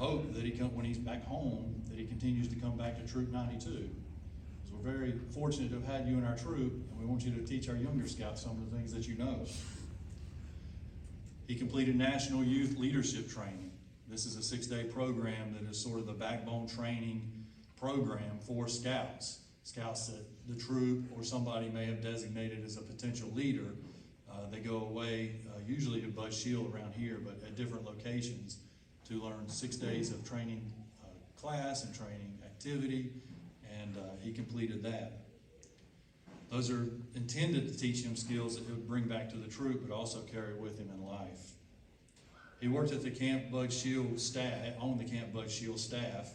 hope that when he's back home, that he continues to come back to Troop 92. Because we're very fortunate to have had you in our troop, and we want you to teach our younger scouts some of the things that you know. He completed National Youth Leadership Training. This is a 6-day program that is sort of the backbone training program for scouts. Scouts that the troop or somebody may have designated as a potential leader. They go away, usually to Bud Shield around here, but at different locations to learn 6 days of training class and training activity, and he completed that. Those are intended to teach him skills that he'll bring back to the troop, but also carry with him in life. He worked at the Camp Bud Shield staff, on the Camp Bud Shield staff.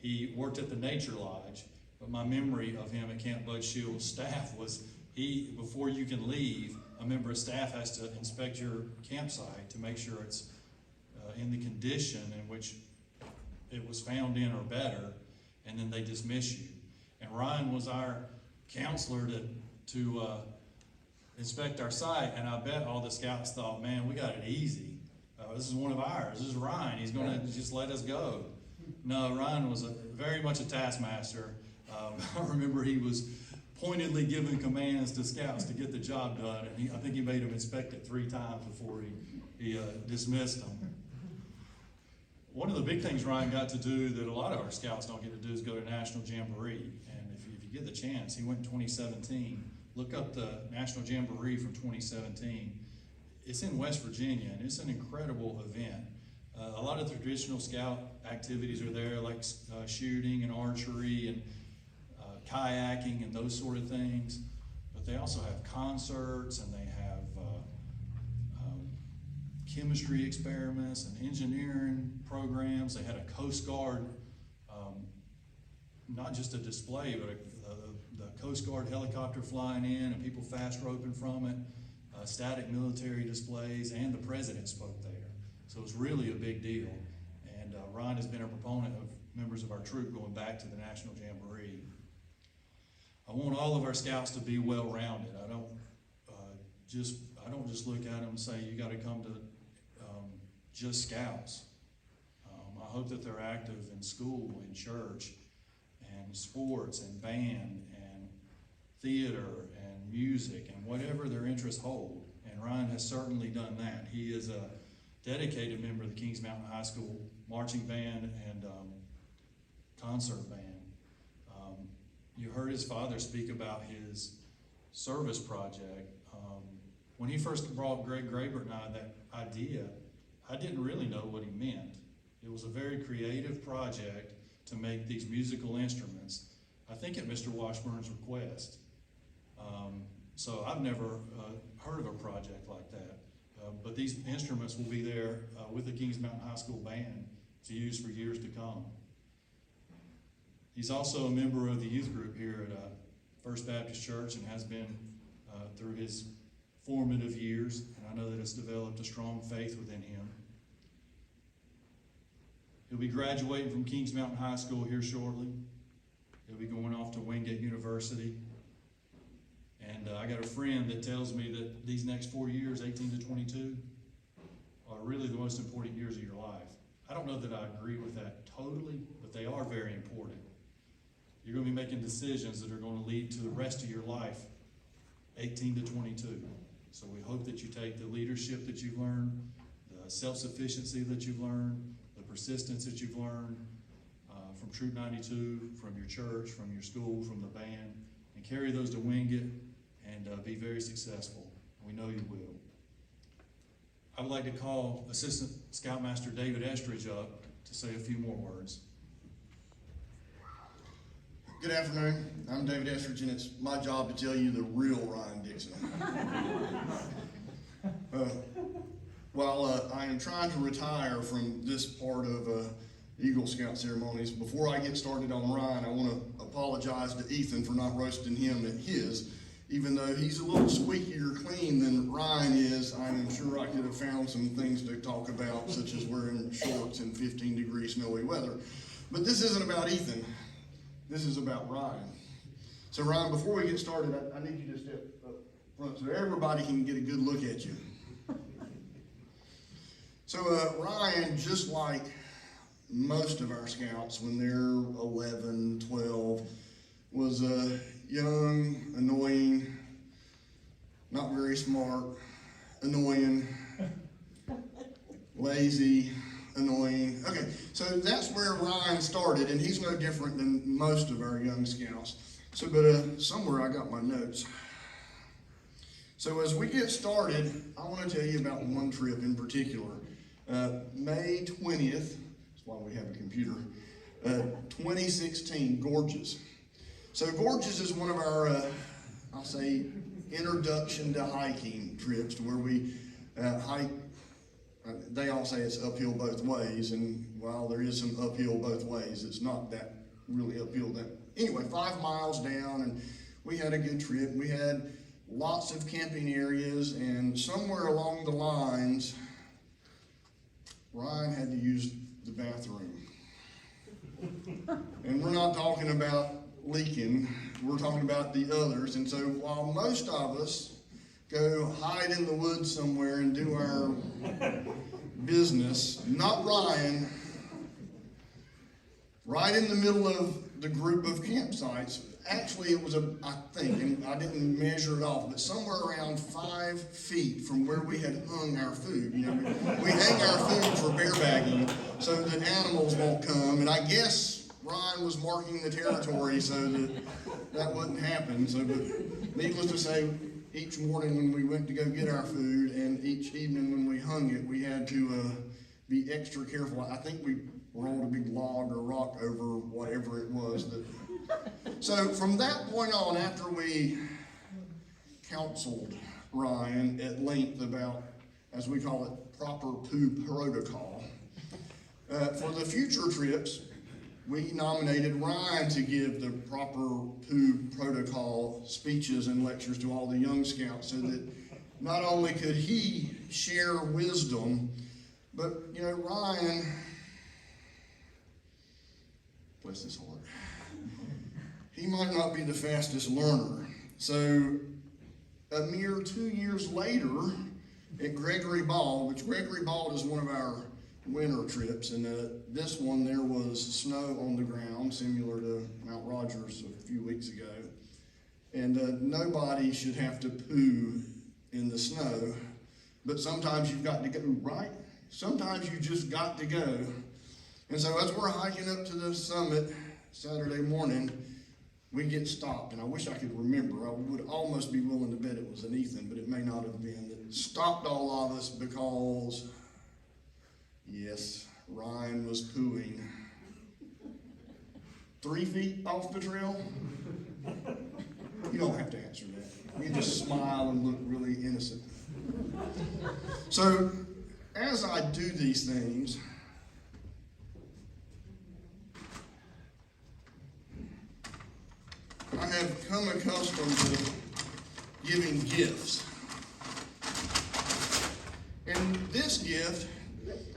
He worked at the Nature Lodge, but my memory of him at Camp Bud Shield staff was before you can leave, a member of staff has to inspect your campsite to make sure it's in the condition in which it was found in or better, and then they dismiss you. And Ryan was our counselor to inspect our site, and I bet all the scouts thought, man, we got it easy. This is one of ours. This is Ryan. He's going to just let us go. No, Ryan was very much a taskmaster. I remember he was pointedly giving commands to scouts to get the job done, and I think he made them inspect it 3 times before he dismissed them. One of the big things Ryan got to do that a lot of our scouts don't get to do is go to National Jamboree. And if you get the chance, he went in 2017. Look up the National Jamboree from 2017. It's in West Virginia, and it's an incredible event. A lot of the traditional scout activities are there, like shooting and archery and kayaking and those sort of things. But they also have concerts, and they have chemistry experiments and engineering programs. They had a Coast Guard, not just a display, but the Coast Guard helicopter flying in and people fast roping from it, static military displays, and the president spoke there. So it was really a big deal. And Ryan has been a proponent of members of our troop going back to the National Jamboree. I want all of our scouts to be well-rounded. I don't just look at them and say, you got to come to just scouts. I hope that they're active in school, in church, and sports, and band, and theater, and music, and whatever their interests hold. And Ryan has certainly done that. He is a dedicated member of the Kings Mountain High School marching band and concert band. You heard his father speak about his service project. When he first brought Greg Graber and I that idea, I didn't really know what he meant. It was a very creative project to make these musical instruments, I think at Mr. Washburn's request. So I've never heard of a project like that. But these instruments will be there with the Kings Mountain High School band to use for years to come. He's also a member of the youth group here at First Baptist Church and has been through his formative years, and I know that it's developed a strong faith within him. He'll be graduating from Kings Mountain High School here shortly. He'll be going off to Wingate University. And I got a friend that tells me that these next 4 years, 18 to 22, are really the most important years of your life. I don't know that I agree with that totally, but they are very important. You're going to be making decisions that are going to lead to the rest of your life, 18 to 22. So we hope that you take the leadership that you've learned, the self-sufficiency that you've learned, the persistence that you've learned from Troop 92, from your church, from your school, from the band, and carry those to Wingate and be very successful. We know you will. I would like to call Assistant Scoutmaster David Estridge up to say a few more words. Good afternoon. I'm David Estridge, and it's my job to tell you the real Ryan Dixon. While I am trying to retire from this part of Eagle Scout ceremonies, before I get started on Ryan, I want to apologize to Ethan for not roasting him at his. Even though he's a little squeakier clean than Ryan is, I am sure I could have found some things to talk about, such as wearing shorts in 15-degree snowy weather. But this isn't about Ethan. This is about Ryan. So Ryan, before we get started, I need you to step up front so everybody can get a good look at you. So Ryan, just like most of our scouts when they're 11, 12, was young, annoying, not very smart, annoying, lazy, annoying. Okay, so that's where Ryan started, and he's no different than most of our young scouts. So, but somewhere I got my notes. So as we get started, I want to tell you about one trip in particular. May 20th, that's why we have a computer, 2016, Gorges. So Gorges is one of our, I'll say, introduction to hiking trips, to where we hike. They all say it's uphill both ways, and while there is some uphill both ways, it's not that really uphill. Anyway, 5 miles down, and we had a good trip. We had lots of camping areas, and somewhere along the lines, Ryan had to use the bathroom. And we're not talking about leaking, we're talking about the others. And so while most of us go hide in the woods somewhere and do our business, not Ryan, right in the middle of the group of campsites. Actually, it was I think, and I didn't measure it off, but somewhere around 5 feet from where we had hung our food. You know, we hang our food for bear bagging so that animals won't come. And I guess Ryan was marking the territory so that wouldn't happen. So, but needless to say, each morning when we went to go get our food, and each evening when we hung it, we had to be extra careful. I think we rolled a big log or rock over whatever it was. So from that point on, after we counseled Ryan at length about, as we call it, proper poo protocol, for the future trips, we nominated Ryan to give the proper poo protocol speeches and lectures to all the young scouts, so that not only could he share wisdom, but, you know, Ryan, bless his heart, he might not be the fastest learner. So a mere 2 years later at Gregory Bald, which Gregory Bald is one of our winter trips, and this one there was snow on the ground, similar to Mount Rogers a few weeks ago. And nobody should have to poo in the snow, but sometimes you've got to go, right? Sometimes you just got to go. And so as we're hiking up to the summit Saturday morning, we get stopped, and I wish I could remember. I would almost be willing to bet it was an Ethan, but it may not have been. That stopped all of us because, yes, Ryan was pooing 3 feet off the trail. You don't have to answer that. You just smile and look really innocent. So, as I do these things, I have come accustomed to giving gifts. And this gift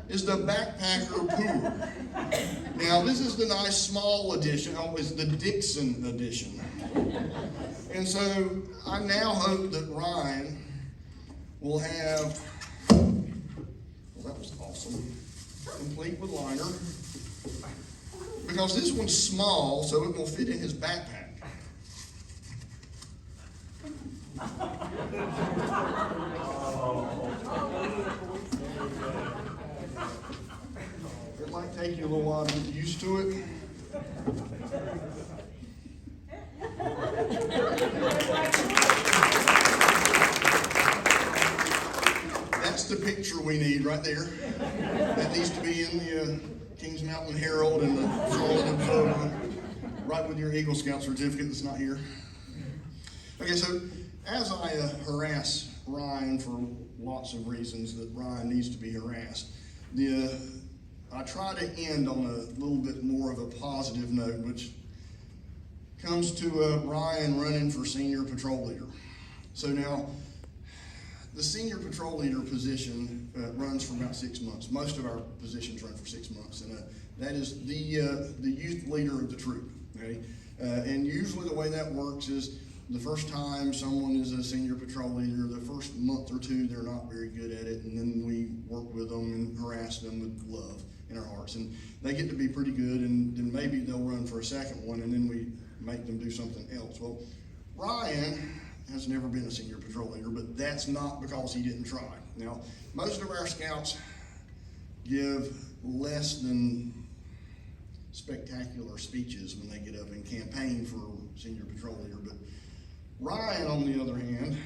is the Backpacker Pooer. Now, this is the nice small edition. Oh, it's the Dixon edition. And so I now hope that Ryan will have, well, that was awesome, complete with liner. Because this one's small, so it will fit in his backpack. It might take you a little while to get used to it. That's the picture we need right there. That needs to be in the Kings Mountain Herald and the Charlotte Observer, right with your Eagle Scout certificate that's not here. Okay, so as I harass Ryan for lots of reasons that Ryan needs to be harassed, I try to end on a little bit more of a positive note, which comes to Ryan running for senior patrol leader. So now, the senior patrol leader position runs for about 6 months. Most of our positions run for 6 months, and that is the youth leader of the troop. Okay, and usually the way that works is the first time someone is a senior patrol leader, the first month or two, they're not very good at it, and then we work with them and harass them with love in our hearts. And they get to be pretty good, and then maybe they'll run for a second one, and then we make them do something else. Well, Ryan has never been a senior patrol leader, but that's not because he didn't try. Now, most of our scouts give less than spectacular speeches when they get up and campaign for senior patrol leader, but Ryan, on the other hand,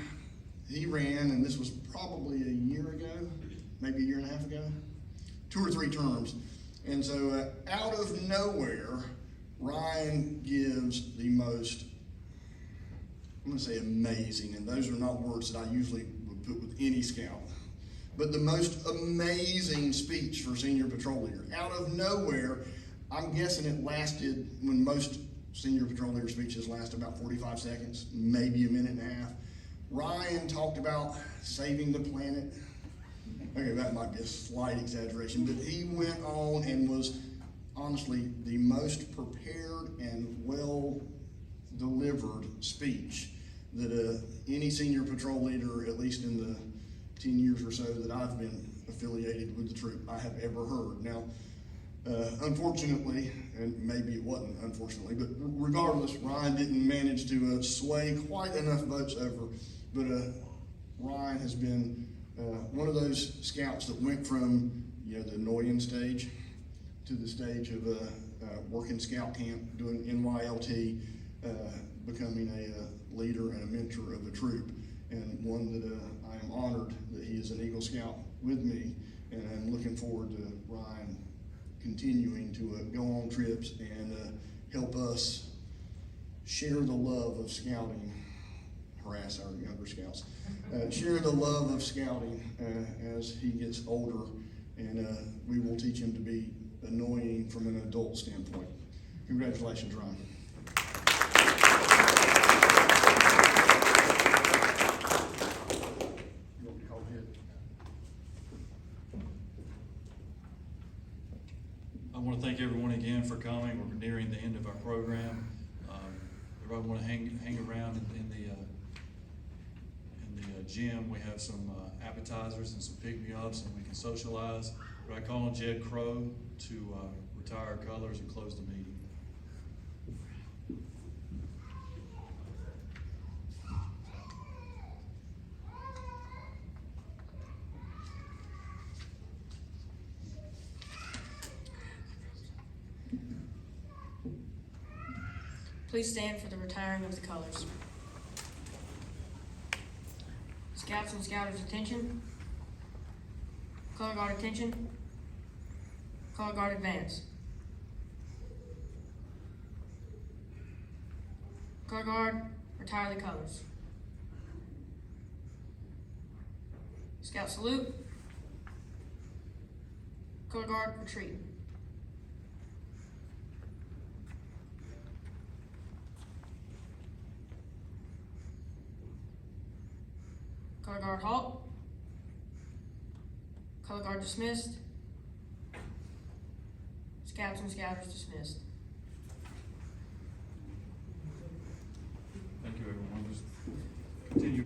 he ran, and this was probably a year ago, maybe a year and a half ago, 2 or 3 terms. And so out of nowhere, Ryan gives the most, I'm gonna say amazing, and those are not words that I usually would put with any scout, but the most amazing speech for senior patrol leader. Out of nowhere, I'm guessing it lasted, when most senior patrol leader speeches last about 45 seconds, maybe a minute and a half. Ryan talked about saving the planet. Okay, that might be a slight exaggeration, but he went on and was honestly the most prepared and well delivered speech that any senior patrol leader, at least in the 10 years or so that I've been affiliated with the troop, I have ever heard. Now, unfortunately, and maybe it wasn't unfortunately, but regardless, Ryan didn't manage to sway quite enough votes over. But Ryan has been one of those scouts that went from the annoying stage to the stage of working scout camp, doing NYLT, becoming a leader and a mentor of the troop, and one that I am honored that he is an Eagle Scout with me, and I'm looking forward to Ryan continuing to go on trips and help us share the love of scouting, harass our younger scouts, share the love of scouting as he gets older, and we will teach him to be annoying from an adult standpoint. Congratulations, Ryan. I want to thank everyone again for coming. We're nearing the end of our program. Everybody want to hang around in the gym. We have some appetizers and some pick-me-ups, and we can socialize. But I call on Jed Crow to retire our colors and close the meeting. Please stand for the retiring of the colors. Scouts and Scouters, attention. Color Guard, attention. Color Guard, advance. Color Guard, retire the colors. Scout salute. Color Guard, retreat. Color Guard, halt. Color Guard, dismissed. Scouts and Scouters, dismissed. Thank you, everyone. Just continue.